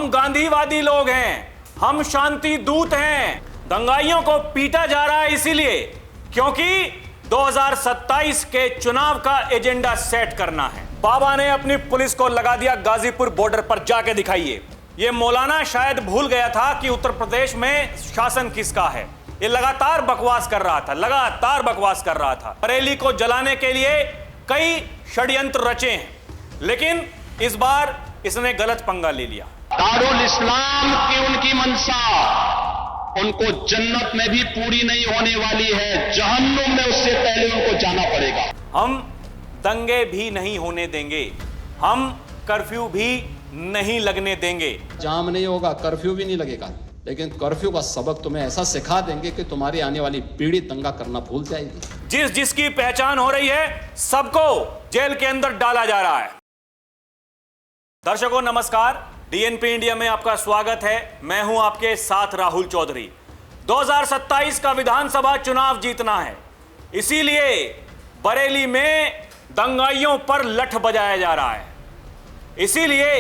हम गांधीवादी लोग हैं, हम शांति दूत हैं। दंगाइयों को पीटा जा रहा है इसीलिए क्योंकि 2027 के चुनाव का एजेंडा सेट करना है। बाबा ने अपनी पुलिस को लगा दिया गाजीपुर बॉर्डर पर, जाके दिखाइए। ये मौलाना शायद भूल गया था कि उत्तर प्रदेश में शासन किसका है। ये लगातार बकवास कर रहा था, बरेली को जलाने के लिए कई षड्यंत्र रचे हैं, लेकिन इस बार इसने गलत पंगा ले लिया। दारुल इस्लाम की उनकी मंशा उनको जन्नत में भी पूरी नहीं होने वाली है, जहन्नुम में उससे पहले उनको जाना पड़ेगा। हम दंगे भी नहीं होने देंगे, हम कर्फ्यू भी नहीं लगने देंगे। जाम नहीं होगा, कर्फ्यू भी नहीं लगेगा, लेकिन कर्फ्यू का सबक तुम्हें ऐसा सिखा देंगे कि तुम्हारी आने वाली पीढ़ी दंगा करना भूल जाएगी। जिसकी पहचान हो रही है सबको जेल के अंदर डाला जा रहा है। दर्शकों नमस्कार, डीएनपी इंडिया में आपका स्वागत है। मैं हूं आपके साथ राहुल चौधरी। 2027 का विधानसभा चुनाव जीतना है, इसीलिए बरेली में दंगाइयों पर लठ बजाया जा रहा है। इसीलिए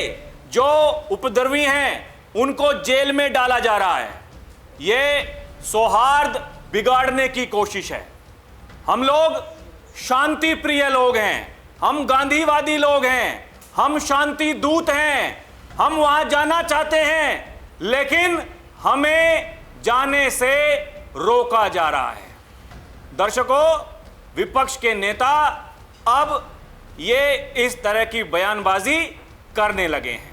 जो उपद्रवी हैं उनको जेल में डाला जा रहा है। यह सौहार्द बिगाड़ने की कोशिश है। हम लोग शांति प्रिय लोग हैं, हम गांधीवादी लोग हैं, हम शांति दूत हैं। हम वहां जाना चाहते हैं, लेकिन हमें जाने से रोका जा रहा है। दर्शकों, विपक्ष के नेता अब ये इस तरह की बयानबाजी करने लगे हैं।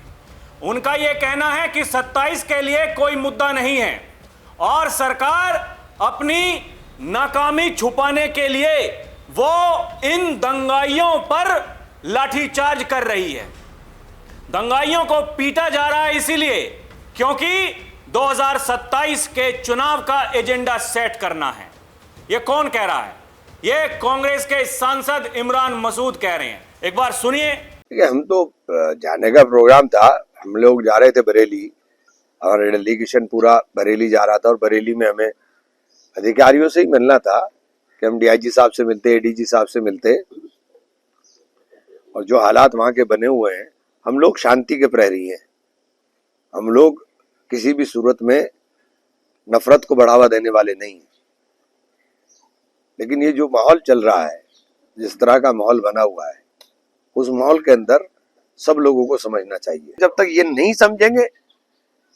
उनका यह कहना है कि 27 के लिए कोई मुद्दा नहीं है और सरकार अपनी नाकामी छुपाने के लिए वो इन दंगाइयों पर लाठीचार्ज कर रही है। दंगाइयों को पीटा जा रहा है इसीलिए क्योंकि 2027 के चुनाव का एजेंडा सेट करना है। यह कौन कह रहा है? यह कांग्रेस के सांसद इमरान मसूद कह रहे हैं। एक बार सुनिए। हम तो जाने का प्रोग्राम था, हम लोग जा रहे थे बरेली और डेलीगेशन पूरा बरेली जा रहा था और बरेली में हमें अधिकारियों से ही मिलना था कि हम डीआईजी साहब से मिलते, एडीजी साहब से मिलते। और जो हालात वहाँ के बने हुए हैं, हम लोग शांति के प्रहरी हैं। हम लोग किसी भी सूरत में नफरत को बढ़ावा देने वाले नहीं हैं। लेकिन ये जो माहौल चल रहा है, जिस तरह का माहौल बना हुआ है, उस माहौल के अंदर सब लोगों को समझना चाहिए। जब तक ये नहीं समझेंगे,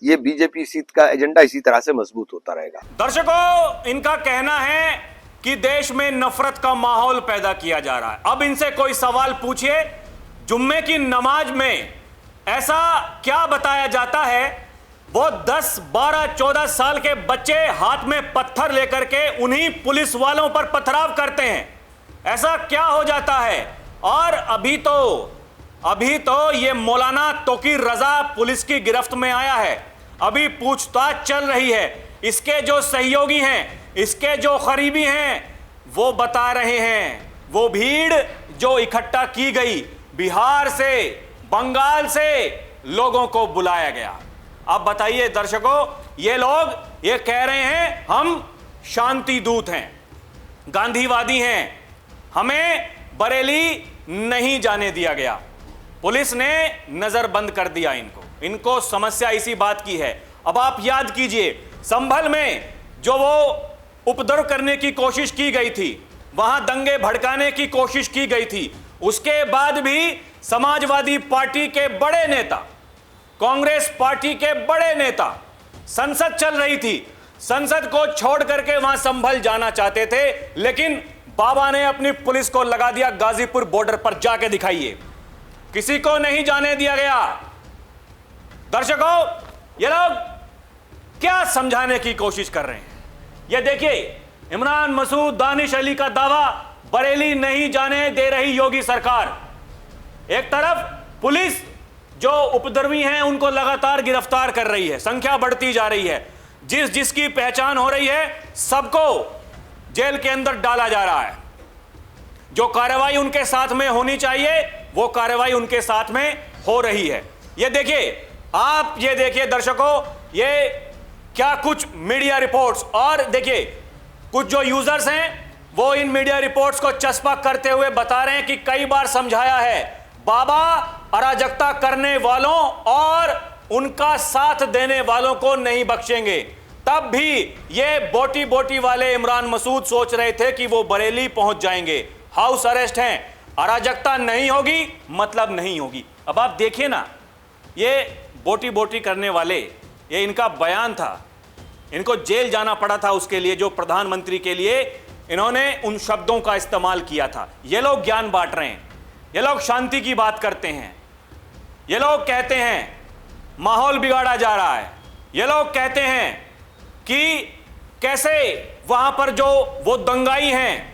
ये बीजेपी सीट का एजेंडा इसी तरह से मजबूत होता रहेगा। दर्शकों, इनका कहना है कि देश में नफरत का माहौल पैदा किया जा रहा है। अब इनसे कोई सवाल पूछिए, जुम्मे की नमाज में ऐसा क्या बताया जाता है? वो 10, 12, 14 साल के बच्चे हाथ में पत्थर लेकर के उन्हीं पुलिस वालों पर पथराव करते हैं। ऐसा क्या हो जाता है? और अभी तो ये मौलाना तोकीर रजा पुलिस की गिरफ्त में आया है। अभी पूछताछ चल रही है। इसके जो सहयोगी हैं, इसके जो करीबी हैं, वो बता रहे हैं वो भीड़ जो इकट्ठा की गई, बिहार से, बंगाल से लोगों को बुलाया गया। अब बताइए दर्शकों, ये लोग ये कह रहे हैं हम शांति दूत हैं, गांधीवादी हैं, हमें बरेली नहीं जाने दिया गया। पुलिस ने नजरबंद कर दिया इनको समस्या इसी बात की है। अब आप याद कीजिए, संभल में जो वो उपद्रव करने की कोशिश की गई थी, वहां दंगे भड़काने की कोशिश की गई थी, उसके बाद भी समाजवादी पार्टी के बड़े नेता, कांग्रेस पार्टी के बड़े नेता, संसद चल रही थी, संसद को छोड़ करके वहां संभल जाना चाहते थे, लेकिन बाबा ने अपनी पुलिस को लगा दिया गाजीपुर बॉर्डर पर, जाके दिखाइए। किसी को नहीं जाने दिया गया। दर्शकों, ये लोग क्या समझाने की कोशिश कर रहे हैं? ये देखिए, इमरान मसूद, दानिश अली का दावा, बरेली नहीं जाने दे रही योगी सरकार। एक तरफ पुलिस जो उपद्रवी हैं उनको लगातार गिरफ्तार कर रही है, संख्या बढ़ती जा रही है। जिसकी पहचान हो रही है सबको जेल के अंदर डाला जा रहा है। जो कार्रवाई उनके साथ में होनी चाहिए वो कार्रवाई उनके साथ में हो रही है। ये देखिए, आप ये देखिए दर्शकों, ये क्या कुछ मीडिया रिपोर्ट्स, और देखिए कुछ जो यूजर्स हैं वो इन मीडिया रिपोर्ट्स को चस्पा करते हुए बता रहे हैं कि कई बार समझाया है, बाबा अराजकता करने वालों और उनका साथ देने वालों को नहीं बख्शेंगे। तब भी ये बोटी बोटी वाले इमरान मसूद सोच रहे थे कि वो बरेली पहुंच जाएंगे। हाउस अरेस्ट हैं, अराजकता नहीं होगी मतलब नहीं होगी। अब आप देखिए ना, ये बोटी बोटी करने वाले, ये इनका बयान था, इनको जेल जाना पड़ा था उसके लिए, जो प्रधानमंत्री के लिए इन्होंने उन शब्दों का इस्तेमाल किया था। ये लोग ज्ञान बांट रहे हैं, ये लोग शांति की बात करते हैं, ये लोग कहते हैं माहौल बिगाड़ा जा रहा है, ये लोग कहते हैं कि कैसे वहां पर जो वो दंगाई हैं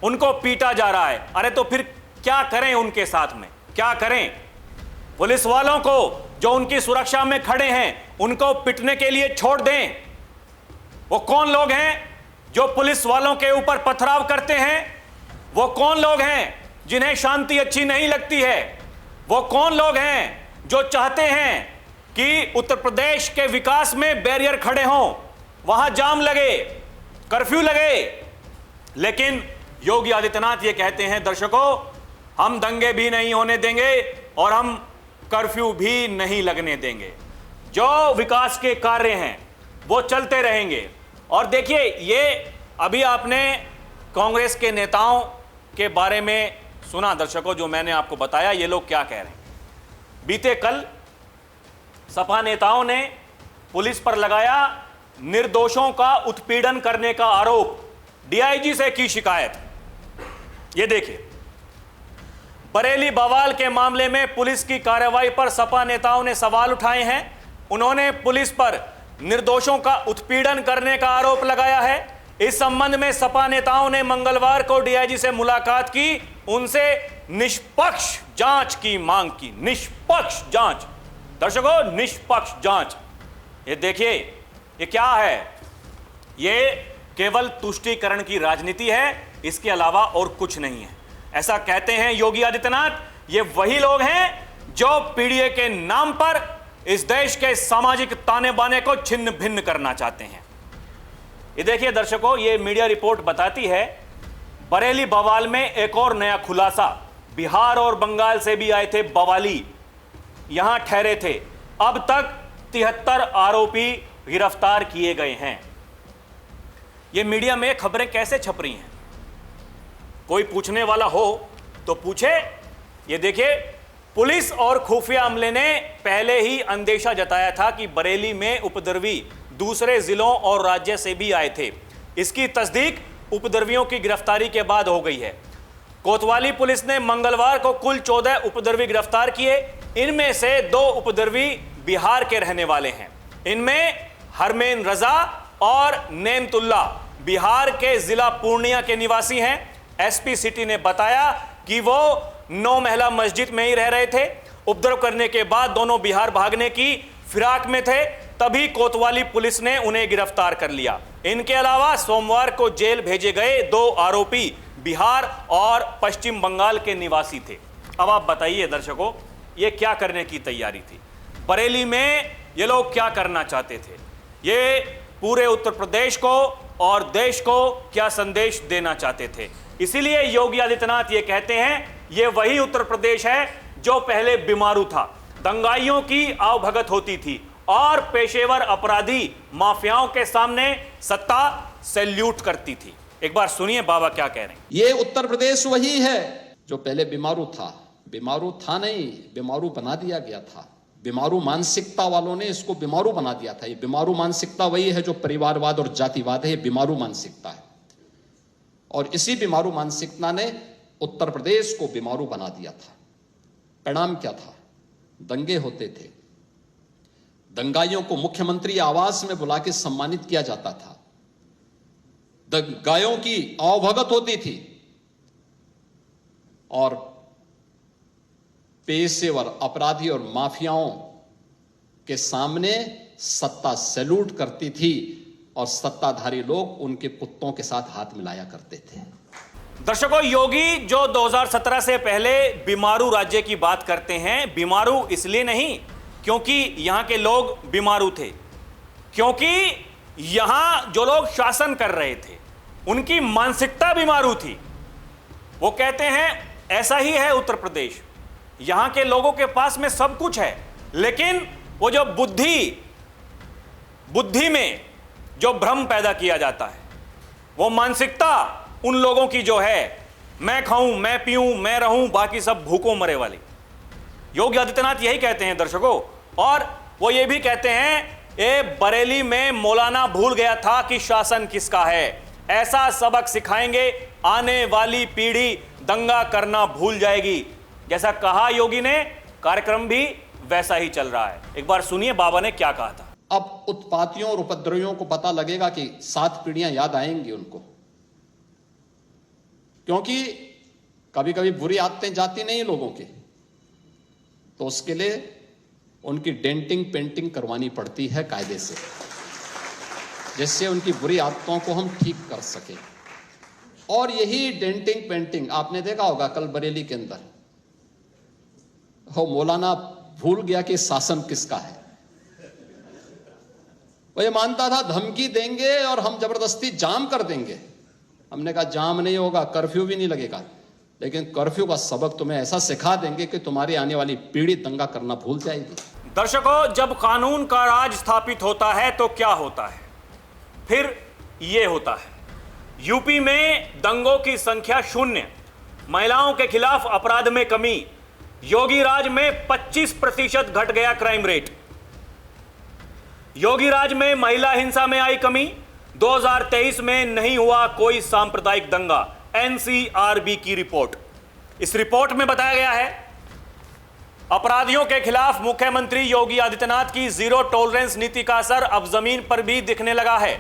उनको पीटा जा रहा है। अरे तो फिर क्या करें उनके साथ में, क्या करें? पुलिस वालों को जो उनकी सुरक्षा में खड़े हैं उनको पिटने के लिए छोड़ दें। वो कौन लोग हैं जो पुलिस वालों के ऊपर पथराव करते हैं? वो कौन लोग हैं जिन्हें शांति अच्छी नहीं लगती है? वो कौन लोग हैं जो चाहते हैं कि उत्तर प्रदेश के विकास में बैरियर खड़े हों, वहां जाम लगे, कर्फ्यू लगे? लेकिन योगी आदित्यनाथ ये कहते हैं, दर्शकों, हम दंगे भी नहीं होने देंगे और हम कर्फ्यू भी नहीं लगने देंगे। जो विकास के कार्य हैं वो चलते रहेंगे। और देखिए, ये अभी आपने कांग्रेस के नेताओं के बारे में सुना दर्शकों, जो मैंने आपको बताया, ये लोग क्या कह रहे हैं। बीते कल सपा नेताओं ने पुलिस पर लगाया निर्दोषों का उत्पीड़न करने का आरोप, डीआईजी से की शिकायत। ये देखिए, बरेली बवाल के मामले में पुलिस की कार्रवाई पर सपा नेताओं ने सवाल उठाए हैं। उन्होंने पुलिस पर निर्दोषों का उत्पीड़न करने का आरोप लगाया है। इस संबंध में सपा नेताओं ने मंगलवार को डीआईजी से मुलाकात की, उनसे निष्पक्ष जांच की मांग की। निष्पक्ष जांच दर्शकों, निष्पक्ष जांच। ये देखिए, ये क्या है? ये केवल तुष्टीकरण की राजनीति है, इसके अलावा और कुछ नहीं है, ऐसा कहते हैं योगी आदित्यनाथ। ये वही लोग हैं जो पीडीए के नाम पर इस देश के सामाजिक ताने बाने को छिन्न भिन्न करना चाहते हैं। ये देखिए दर्शकों, ये मीडिया रिपोर्ट बताती है बरेली बवाल में एक और नया खुलासा। बिहार और बंगाल से भी आए थे बवाली, यहां ठहरे थे। अब तक 73 आरोपी गिरफ्तार किए गए हैं। ये मीडिया में खबरें कैसे छप रही हैं? कोई पूछने वाला हो तो पूछे। ये देखिए, पुलिस और खुफिया अमले ने पहले ही अंदेशा जताया था कि बरेली में उपद्रवी दूसरे जिलों और राज्य से भी आए थे। इसकी तस्दीक उपद्रवियों की गिरफ्तारी के बाद हो गई है। कोतवाली पुलिस ने मंगलवार को कुल 14 उपद्रवी गिरफ्तार किए। इनमें से 2 उपद्रवी बिहार के रहने वाले हैं। इनमें हरमेन रजा और नेमतुल्ला बिहार के जिला पूर्णिया के निवासी हैं। एसपी सिटी ने बताया कि वो 9 महला मस्जिद में ही रह रहे थे। उपद्रव करने के बाद दोनों बिहार भागने की फिराक में थे, तभी कोतवाली पुलिस ने उन्हें गिरफ्तार कर लिया। इनके अलावा सोमवार को जेल भेजे गए 2 आरोपी बिहार और पश्चिम बंगाल के निवासी थे। अब आप बताइए दर्शकों, ये क्या करने की तैयारी थी? बरेली में ये लोग क्या करना चाहते थे? ये पूरे उत्तर प्रदेश को और देश को क्या संदेश देना चाहते थे? इसीलिए योगी आदित्यनाथ ये कहते हैं, ये वही उत्तर प्रदेश है जो पहले बीमारू था, दंगाइयों की आवभगत होती थी और पेशेवर अपराधी माफियाओं के सामने सत्ता सैल्यूट करती थी। एक बार सुनिए बाबा क्या कह रहे हैं। ये उत्तर प्रदेश वही है जो पहले बीमारू था। बीमारू था नहीं, बीमारू बना दिया गया था। बीमारू मानसिकता वालों ने इसको बीमारू बना दिया था। ये बीमारू मानसिकता वही है जो परिवारवाद और जातिवाद है। ये बीमारू मानसिकता है और इसी बीमारू मानसिकता ने उत्तर प्रदेश को बीमारू बना दिया था। परिणाम क्या था? दंगे होते थे, दंगाइयों को मुख्यमंत्री आवास में बुला के सम्मानित किया जाता था, दंगाइयों की आवभगत होती थी और पेशेवर अपराधी और माफियाओं के सामने सत्ता सैल्यूट करती थी और सत्ताधारी लोग उनके कुत्तों के साथ हाथ मिलाया करते थे। दर्शकों, योगी जो 2017 से पहले बीमारू राज्य की बात करते हैं, बीमारू इसलिए नहीं क्योंकि यहां के लोग बीमारू थे, क्योंकि यहां जो लोग शासन कर रहे थे उनकी मानसिकता बीमारू थी। वो कहते हैं ऐसा ही है उत्तर प्रदेश, यहां के लोगों के पास में सब कुछ है, लेकिन वो जो बुद्धि में जो भ्रम पैदा किया जाता है, वो मानसिकता उन लोगों की जो है, मैं खाऊं, मैं पीऊं, मैं रहूं, बाकी सब भूखों मरे वाली। योगी आदित्यनाथ यही कहते हैं दर्शकों, और वो ये भी कहते हैं, ए बरेली में मौलाना भूल गया था कि शासन किसका है। ऐसा सबक सिखाएंगे, आने वाली पीढ़ी दंगा करना भूल जाएगी। जैसा कहा योगी ने, कार्यक्रम भी वैसा ही चल रहा है। एक बार सुनिए बाबा ने क्या कहा था। अब उत्पातियों और उपद्रवियों को पता लगेगा कि 7 पीढ़ियां याद आएंगी उनको, क्योंकि कभी कभी बुरी आदतें जाती नहीं लोगों की, तो उसके लिए उनकी डेंटिंग पेंटिंग करवानी पड़ती है कायदे से, जिससे उनकी बुरी आदतों को हम ठीक कर सकें। और यही डेंटिंग पेंटिंग आपने देखा होगा कल बरेली के अंदर, हो मौलाना भूल गया कि शासन किसका है। वो ये मानता था धमकी देंगे और हम जबरदस्ती जाम कर देंगे। हमने कहा जाम नहीं होगा, कर्फ्यू भी नहीं लगेगा, लेकिन कर्फ्यू का सबक तुम्हें ऐसा सिखा देंगे कि तुम्हारी आने वाली पीढ़ी दंगा करना भूल जाएगी। दर्शकों, जब कानून का राज स्थापित होता है तो क्या होता है? फिर ये होता है। यूपी में दंगों की संख्या 0, महिलाओं के खिलाफ अपराध में कमी, योगी राज में 25% घट गया क्राइम रेट। योगी राज में महिला हिंसा में आई कमी, 2023 में नहीं हुआ कोई सांप्रदायिक दंगा, एनसीआरबी की रिपोर्ट। इस रिपोर्ट में बताया गया है अपराधियों के खिलाफ मुख्यमंत्री योगी आदित्यनाथ की जीरो टॉलरेंस नीति का असर अब जमीन पर भी दिखने लगा है।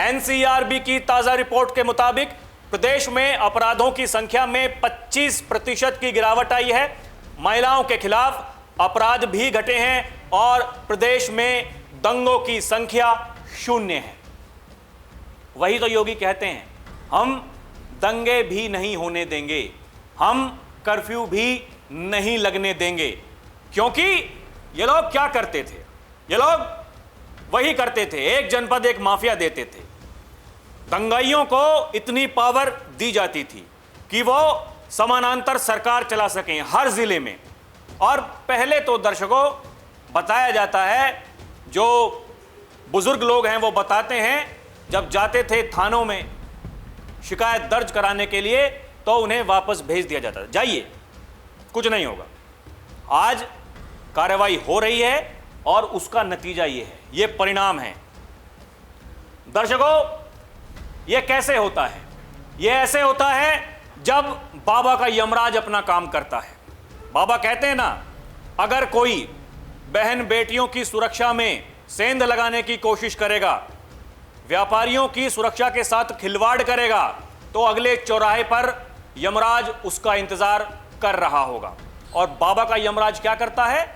एनसीआरबी की ताजा रिपोर्ट के मुताबिक प्रदेश में अपराधों की संख्या में 25% की गिरावट आई है। महिलाओं के खिलाफ अपराध भी घटे हैं और प्रदेश में दंगों की संख्या 0 है। वही तो योगी कहते हैं, हम दंगे भी नहीं होने देंगे, हम कर्फ्यू भी नहीं लगने देंगे। क्योंकि ये लोग क्या करते थे? ये लोग वही करते थे, एक जनपद एक माफिया देते थे। दंगाइयों को इतनी पावर दी जाती थी कि वो समानांतर सरकार चला सकें हर जिले में। और पहले तो दर्शकों बताया जाता है, जो बुजुर्ग लोग हैं वो बताते हैं, जब जाते थे थानों में शिकायत दर्ज कराने के लिए तो उन्हें वापस भेज दिया जाता था, जाइए कुछ नहीं होगा। आज कार्रवाई हो रही है और उसका नतीजा ये है, ये परिणाम है। दर्शकों, ये कैसे होता है? ये ऐसे होता है जब बाबा का यमराज अपना काम करता है। बाबा कहते हैं ना, अगर कोई बहन बेटियों की सुरक्षा में सेंध लगाने की कोशिश करेगा, व्यापारियों की सुरक्षा के साथ खिलवाड़ करेगा, तो अगले चौराहे पर यमराज उसका इंतजार कर रहा होगा। और बाबा का यमराज क्या करता है?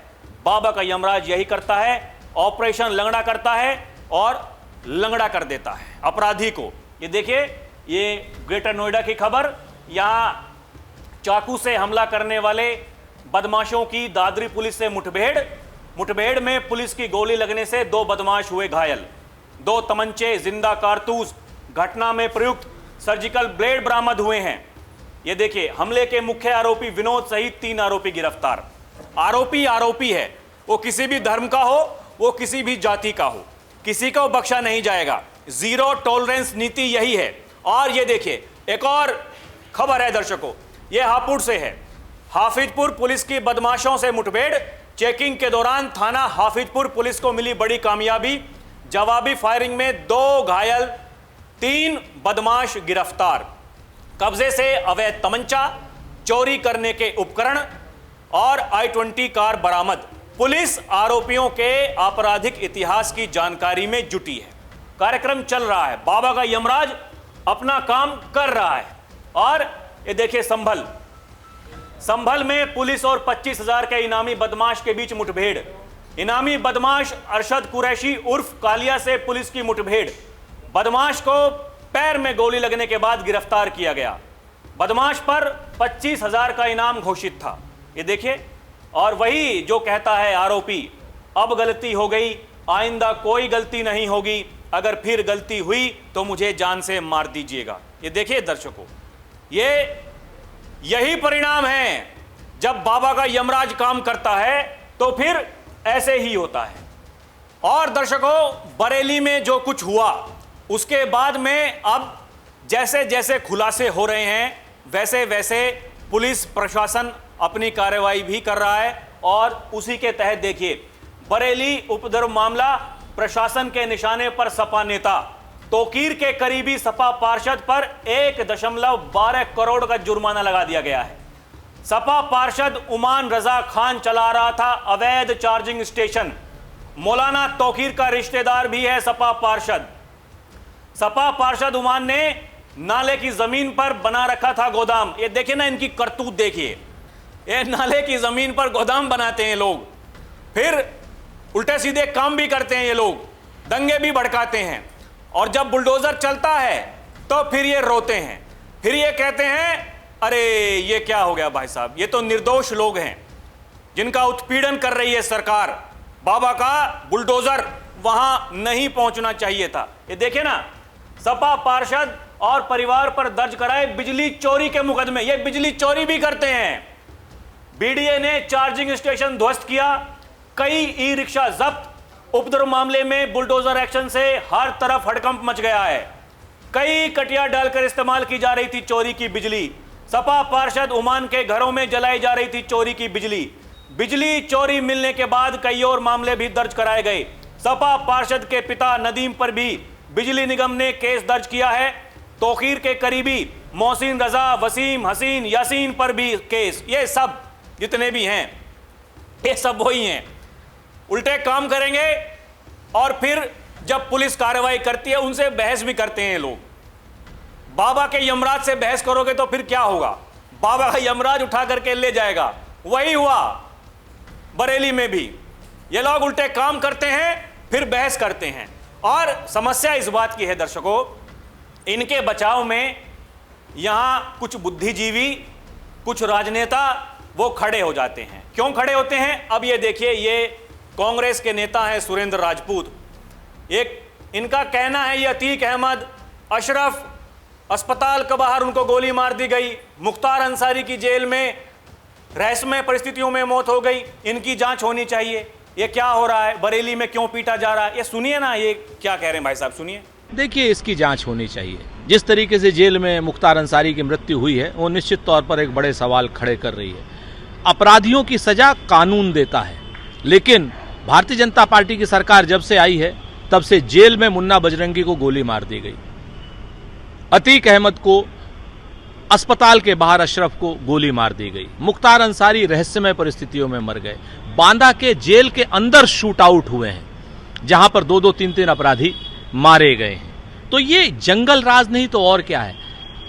बाबा का यमराज यही करता है, ऑपरेशन लंगड़ा करता है और लंगड़ा कर देता है अपराधी को। ये देखिए, ये ग्रेटर नोएडा की खबर, यहाँ चाकू से हमला करने वाले बदमाशों की दादरी पुलिस से मुठभेड़ में पुलिस की गोली लगने से 2 बदमाश हुए घायल, 2 तमंचे, जिंदा कारतूस, घटना में प्रयुक्त सर्जिकल ब्लेड बरामद हुए हैं। ये देखिए, हमले के मुख्य आरोपी विनोद सहित 3 आरोपी गिरफ्तार। आरोपी है, वो किसी भी धर्म का हो, वो किसी भी जाति का हो, किसी को बख्शा नहीं जाएगा। जीरो टॉलरेंस नीति यही है। और ये देखिए, एक और खबर है दर्शकों, ये हापुड़ से है। हाफिजपुर पुलिस की बदमाशों से मुठभेड़, चेकिंग के दौरान थाना हाफिजपुर पुलिस को मिली बड़ी कामयाबी, जवाबी फायरिंग में 2 घायल, 3 बदमाश गिरफ्तार। कब्जे से अवैध तमंचा, चोरी करने के उपकरण और i20 कार बरामद। पुलिस आरोपियों के आपराधिक इतिहास की जानकारी में जुटी है। कार्यक्रम चल रहा है, बाबा का यमराज अपना काम कर रहा है। और ये देखिए, संभल में पुलिस और 25,000 के इनामी बदमाश के बीच मुठभेड़। इनामी बदमाश अरशद कुरैशी उर्फ कालिया से पुलिस की मुठभेड़। बदमाश को पैर में गोली लगने के बाद गिरफ्तार किया गया। बदमाश पर 25,000 का इनाम घोषित था। ये देखिए, और वही जो कहता है आरोपी, अब गलती हो गई, आइंदा कोई गलती नहीं होगी, अगर फिर गलती हुई तो मुझे जान से मार दीजिएगा। ये देखिए दर्शकों, यही परिणाम है। जब बाबा का यमराज काम करता है तो फिर ऐसे ही होता है। और दर्शकों, बरेली में जो कुछ हुआ उसके बाद में अब जैसे जैसे खुलासे हो रहे हैं वैसे वैसे पुलिस प्रशासन अपनी कार्रवाई भी कर रहा है। और उसी के तहत देखिए, बरेली उपद्रव मामला, प्रशासन के निशाने पर सपा नेता, तोकीर के करीबी सपा पार्षद पर 1.12 करोड़ का जुर्माना लगा दिया गया है। सपा पार्षद उमान रजा खान चला रहा था अवैध चार्जिंग स्टेशन। मौलाना तोकीर का रिश्तेदार भी है सपा पार्षद। सपा पार्षद उमान ने नाले की जमीन पर बना रखा था गोदाम। ये देखिए ना, इनकी करतूत देखिए, ये नाले की जमीन पर गोदाम बनाते हैं लोग, फिर उल्टे सीधे काम भी करते हैं ये लोग, दंगे भी भड़काते हैं, और जब बुलडोजर चलता है तो फिर ये रोते हैं, फिर ये कहते हैं अरे ये क्या हो गया भाई साहब, ये तो निर्दोष लोग हैं जिनका उत्पीड़न कर रही है सरकार। बाबा का बुलडोजर वहां नहीं पहुंचना चाहिए था। ये देखिए ना, सपा पार्षद और परिवार पर दर्ज कराए बिजली चोरी के मुकदमे। ये बिजली चोरी भी करते हैं। बीडीए ने चार्जिंग स्टेशन ध्वस्त किया, कई ई रिक्शा जब्त। उपद्रव मामले में बुलडोजर एक्शन से हर तरफ हड़कंप मच गया है। कई कटिया डालकर इस्तेमाल की जा रही थी चोरी की बिजली। सपा पार्षद उमान के घरों में जलाई जा रही थी चोरी की बिजली। बिजली चोरी मिलने के बाद कई और मामले भी दर्ज कराए गए। सपा पार्षद के पिता नदीम पर भी बिजली निगम ने केस दर्ज किया है। तोकीर के करीबी मोहसिन रजा, वसीम, हसीन, यासीन पर भी केस। ये सब जितने भी हैं ये सब वही हैं, उल्टे काम करेंगे और फिर जब पुलिस कार्रवाई करती है उनसे बहस भी करते हैं लोग। बाबा के यमराज से बहस करोगे तो फिर क्या होगा, बाबा का यमराज उठा करके ले जाएगा। वही हुआ बरेली में भी, ये लोग उल्टे काम करते हैं फिर बहस करते हैं। और समस्या इस बात की है दर्शकों, इनके बचाव में यहां कुछ बुद्धिजीवी, कुछ राजनेता वो खड़े हो जाते हैं। क्यों खड़े होते हैं, अब ये देखिए, ये कांग्रेस के नेता हैं सुरेंद्र राजपूत। एक इनका कहना है ये अतीक अहमद, अशरफ, अस्पताल के बाहर उनको गोली मार दी गई, मुख्तार अंसारी की जेल में रहस्यमय परिस्थितियों में मौत हो गई, इनकी जांच होनी चाहिए। ये क्या हो रहा है, बरेली में क्यों पीटा जा रहा है, ये सुनिए ना, ये क्या कह रहे हैं भाई साहब, सुनिए। देखिए, इसकी जांच होनी चाहिए। जिस तरीके से जेल में मुख्तार अंसारी की मृत्यु हुई है वो निश्चित तौर पर एक बड़े सवाल खड़े कर रही है। अपराधियों की सजा कानून देता है, लेकिन भारतीय जनता पार्टी की सरकार जब से आई है तब से जेल में मुन्ना बजरंगी को गोली मार दी गई, अतीक अहमद को अस्पताल के बाहर अशरफ को गोली मार दी गई, मुख्तार अंसारी रहस्यमय परिस्थितियों में मर गए, बांदा के जेल के अंदर शूट आउट हुए हैं जहां पर 2-2, 3-3 अपराधी मारे गए हैं। तो ये जंगल राज नहीं तो और क्या है।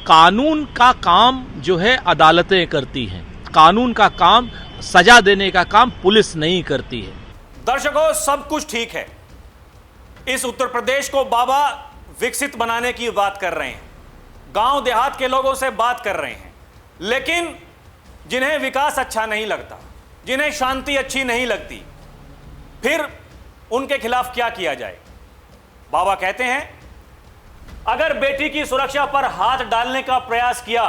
कानून का काम जो है अदालतें करती हैं, कानून का काम, सजा देने का काम पुलिस नहीं करती है। दर्शकों, सब कुछ ठीक है, इस उत्तर प्रदेश को बाबा विकसित बनाने की बात कर रहे हैं, गांव देहात के लोगों से बात कर रहे हैं, लेकिन जिन्हें विकास अच्छा नहीं लगता, जिन्हें शांति अच्छी नहीं लगती, फिर उनके खिलाफ क्या किया जाए। बाबा कहते हैं अगर बेटी की सुरक्षा पर हाथ डालने का प्रयास किया,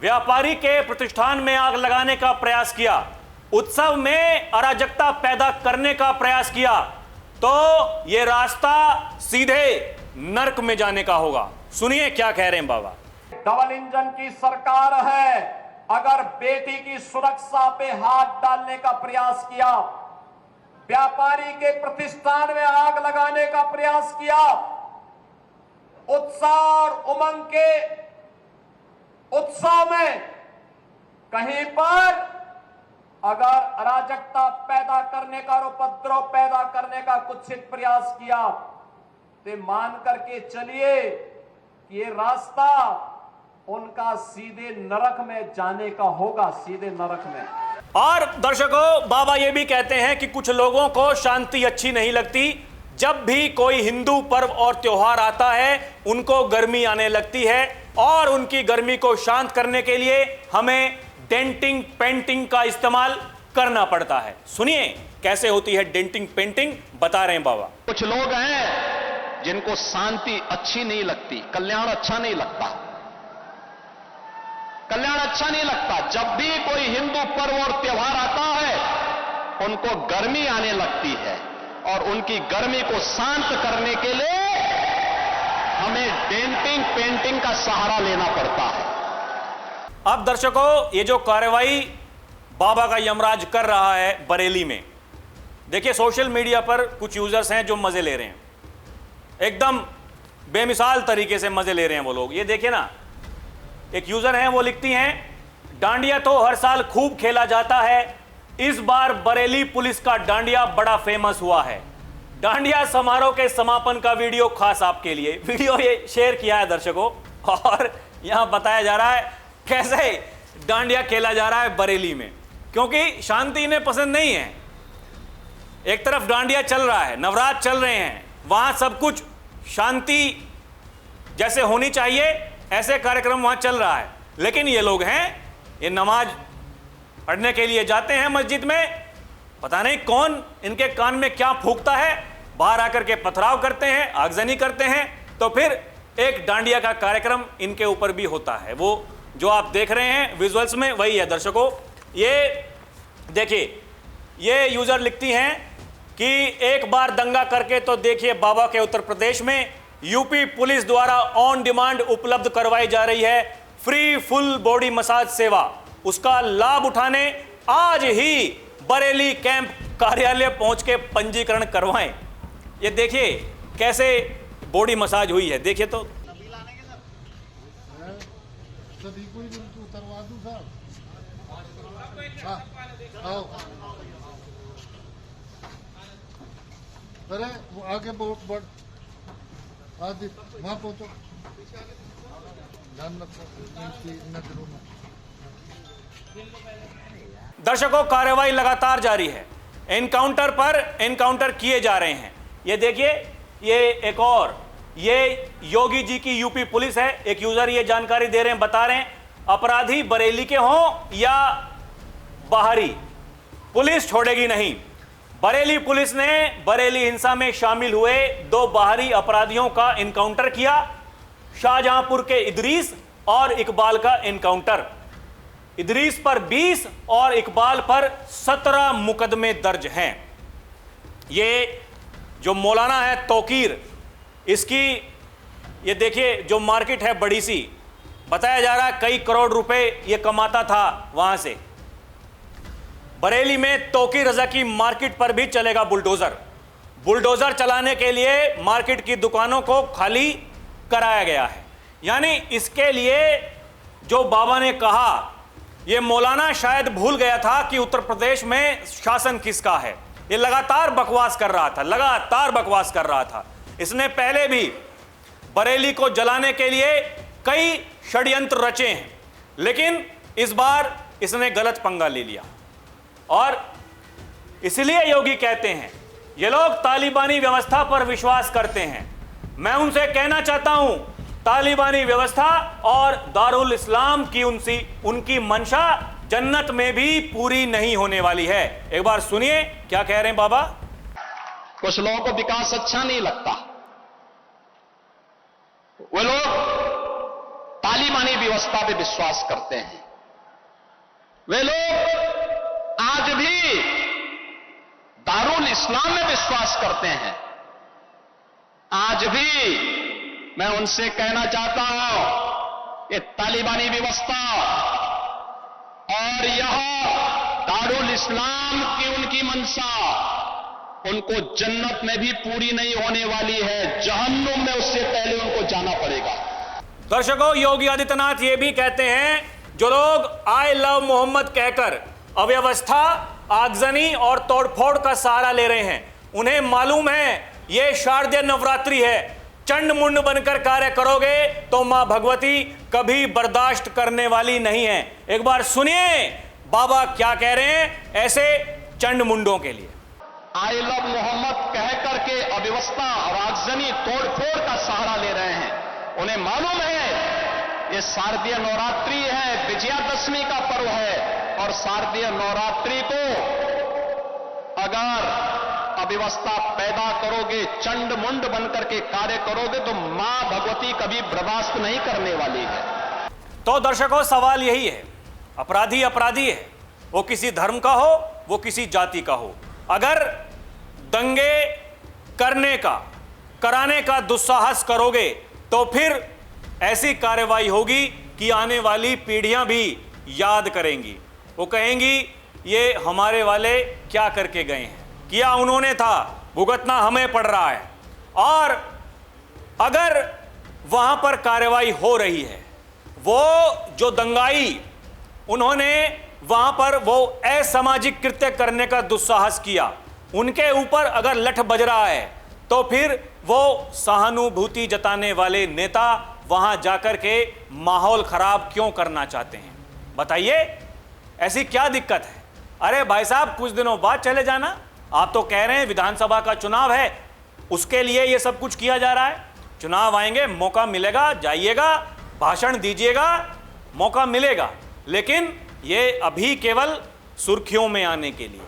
व्यापारी के प्रतिष्ठान में आग लगाने का प्रयास किया, उत्सव में अराजकता पैदा करने का प्रयास किया, तो यह रास्ता सीधे नरक में जाने का होगा। सुनिए क्या कह रहे हैं बाबा। डबल इंजन की सरकार है, अगर बेटी की सुरक्षा पे हाथ डालने का प्रयास किया, व्यापारी के प्रतिष्ठान में आग लगाने का प्रयास किया, उत्साह और उमंग के उत्सव में कहीं पर अगर अराजकता पैदा करने का और उपद्रव पैदा करने का कुत्सित प्रयास किया, तो मान करके चलिए कि ये रास्ता उनका सीधे नरक में जाने का होगा, सीधे नरक में। और दर्शकों, बाबा ये भी कहते हैं कि कुछ लोगों को शांति अच्छी नहीं लगती, जब भी कोई हिंदू पर्व और त्योहार आता है उनको गर्मी आने लगती है, और उनकी गर्मी को शांत करने के लिए हमें डेंटिंग पेंटिंग का इस्तेमाल करना पड़ता है। सुनिए कैसे होती है डेंटिंग पेंटिंग, बता रहे हैं बाबा। कुछ लोग हैं जिनको शांति अच्छी नहीं लगती, कल्याण अच्छा नहीं लगता, कल्याण अच्छा नहीं लगता। जब भी कोई हिंदू पर्व और त्योहार आता है उनको गर्मी आने लगती है और उनकी गर्मी को शांत करने के लिए हमें डेंटिंग पेंटिंग का सहारा लेना पड़ता है। अब दर्शकों, ये जो कार्रवाई बाबा का यमराज कर रहा है बरेली में, देखिए सोशल मीडिया पर कुछ यूजर्स हैं जो मजे ले रहे हैं, एकदम बेमिसाल तरीके से मजे ले रहे हैं वो लोग। ये देखिए ना, एक यूजर हैं, वो लिखती हैं, डांडिया तो हर साल खूब खेला जाता है, इस बार बरेली पुलिस का डांडिया बड़ा फेमस हुआ है। डांडिया समारोह के समापन का वीडियो खास आपके लिए। वीडियो ये शेयर किया है दर्शकों, और यहां बताया जा रहा है कैसे डांडिया खेला जा रहा है बरेली में, क्योंकि शांति इन्हें पसंद नहीं है। एक तरफ डांडिया चल रहा है, नवरात्र चल रहे हैं, वहां सब कुछ शांति जैसे होनी चाहिए ऐसे कार्यक्रम वहां चल रहा है, लेकिन ये लोग हैं, ये नमाज पढ़ने के लिए जाते हैं मस्जिद में, पता नहीं कौन इनके कान में क्या फूंकता है, बाहर आकर के पथराव करते हैं, आगजनी करते हैं, तो फिर एक डांडिया का कार्यक्रम इनके ऊपर भी होता है। वो जो आप देख रहे हैं विजुअल्स में वही है दर्शकों। ये देखिए, ये यूजर लिखती हैं कि एक बार दंगा करके तो देखिए बाबा के उत्तर प्रदेश में यूपी पुलिस द्वारा ऑन डिमांड उपलब्ध करवाई जा रही है फ्री फुल बॉडी मसाज सेवा, उसका लाभ उठाने आज ही बरेली कैंप कार्यालय पहुंच के पंजीकरण करवाएं। ये देखिए कैसे बॉडी मसाज हुई है, देखिए तो। अरे वो आगे बहुत बढ़ आदि वहां पहुंचो, ध्यान रखो इनकी नजरों में। दर्शकों, कार्रवाई लगातार जारी है, एनकाउंटर पर एनकाउंटर किए जा रहे हैं। ये देखिए, ये एक और, ये योगी जी की यूपी पुलिस है। एक यूजर ये जानकारी दे रहे हैं, बता रहे हैं अपराधी बरेली के हों या बाहरी, पुलिस छोड़ेगी नहीं। बरेली पुलिस ने बरेली हिंसा में शामिल हुए 2 बाहरी अपराधियों का एनकाउंटर किया। शाहजहांपुर के इदरीस और इकबाल का एनकाउंटर। इदरीस पर 20 और इकबाल पर 17 मुकदमे दर्ज हैं। ये जो मौलाना है तौकीर, इसकी ये देखिए जो मार्केट है बड़ी सी, बताया जा रहा है कई करोड़ रुपए ये कमाता था वहां से। बरेली में तौकीर रजा की मार्केट पर भी चलेगा बुलडोजर। बुलडोजर चलाने के लिए मार्केट की दुकानों को खाली कराया गया है। यानी इसके लिए जो बाबा ने कहा, ये मौलाना शायद भूल गया था कि उत्तर प्रदेश में शासन किसका है। ये लगातार बकवास कर रहा था, लगातार बकवास कर रहा था। इसने पहले भी बरेली को जलाने के लिए कई षड्यंत्र रचे हैं, लेकिन इस बार इसने गलत पंगा ले लिया। और इसलिए योगी कहते हैं ये लोग तालिबानी व्यवस्था पर विश्वास करते हैं। मैं उनसे कहना चाहता हूं, तालिबानी व्यवस्था और दारुल इस्लाम की उनकी मंशा जन्नत में भी पूरी नहीं होने वाली है। एक बार सुनिए क्या कह रहे हैं बाबा। कुछ लोगों को विकास अच्छा नहीं लगता, वे लोग तालिबानी व्यवस्था पे विश्वास करते हैं। वे लोग आज भी दारुल इस्लाम में विश्वास करते हैं। आज भी मैं उनसे कहना चाहता हूं कि तालिबानी व्यवस्था और यह दारुल इस्लाम की उनकी मंशा उनको जन्नत में भी पूरी नहीं होने वाली है, जहन्नुम में उससे पहले उनको जाना पड़ेगा। दर्शकों, योगी आदित्यनाथ ये भी कहते हैं जो लोग आई लव मोहम्मद कहकर अव्यवस्था, आगजनी और तोड़फोड़ का सहारा ले रहे हैं, उन्हें मालूम है ये शारदीय नवरात्रि है। चंड मुंड बनकर कार्य करोगे तो मां भगवती कभी बर्दाश्त करने वाली नहीं है। एक बार सुनिए बाबा क्या कह रहे हैं ऐसे चंड मुंडों के लिए। आई लव मोहम्मद कह करके अव्यवस्था और आगजनी तोड़फोड़ का सहारा ले रहे हैं। उन्हें मालूम है ये शारदीय नवरात्रि है, विजयादशमी का पर्व है, और शारदीय नवरात्रि को अगर अव्यवस्था पैदा करोगे, चंड मुंड बनकर के कार्य करोगे तो मां भगवती कभी बर्दाश्त नहीं करने वाली है। तो दर्शकों, सवाल यही है, अपराधी अपराधी है, वो किसी धर्म का हो वो किसी जाति का हो। अगर दंगे कराने का दुस्साहस करोगे तो फिर ऐसी कार्रवाई होगी कि आने वाली पीढ़ियां भी याद करेंगी। वो कहेंगी ये हमारे वाले क्या करके गए हैं, किया उन्होंने था, भुगतना हमें पड़ रहा है। और अगर वहां पर कार्रवाई हो रही है, वो जो दंगाई उन्होंने वहां पर वो असामाजिक कृत्य करने का दुस्साहस किया, उनके ऊपर अगर लठ बज रहा है तो फिर वो सहानुभूति जताने वाले नेता वहां जाकर के माहौल खराब क्यों करना चाहते हैं? बताइए, ऐसी क्या दिक्कत है? अरे भाई साहब, कुछ दिनों बाद चले जाना। आप तो कह रहे हैं विधानसभा का चुनाव है, उसके लिए ये सब कुछ किया जा रहा है। चुनाव आएंगे, मौका मिलेगा, जाइएगा, भाषण दीजिएगा, मौका मिलेगा। लेकिन ये अभी केवल सुर्खियों में आने के लिए,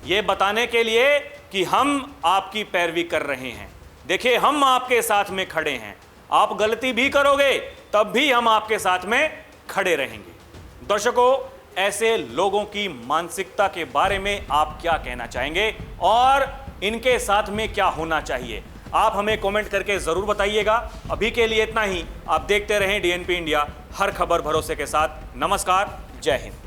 ये बताने के लिए कि हम आपकी पैरवी कर रहे हैं। देखिए, हम आपके साथ में खड़े हैं। आप गलती भी करोगे तब भी हम आपके साथ में खड़े रहेंगे। दर्शकों, ऐसे लोगों की मानसिकता के बारे में आप क्या कहना चाहेंगे और इनके साथ में क्या होना चाहिए? आप हमें कमेंट करके जरूर बताइएगा। अभी के लिए इतना ही। आप देखते रहें DNP इंडिया, हर खबर भरोसे के साथ। नमस्कार, जय हिंद।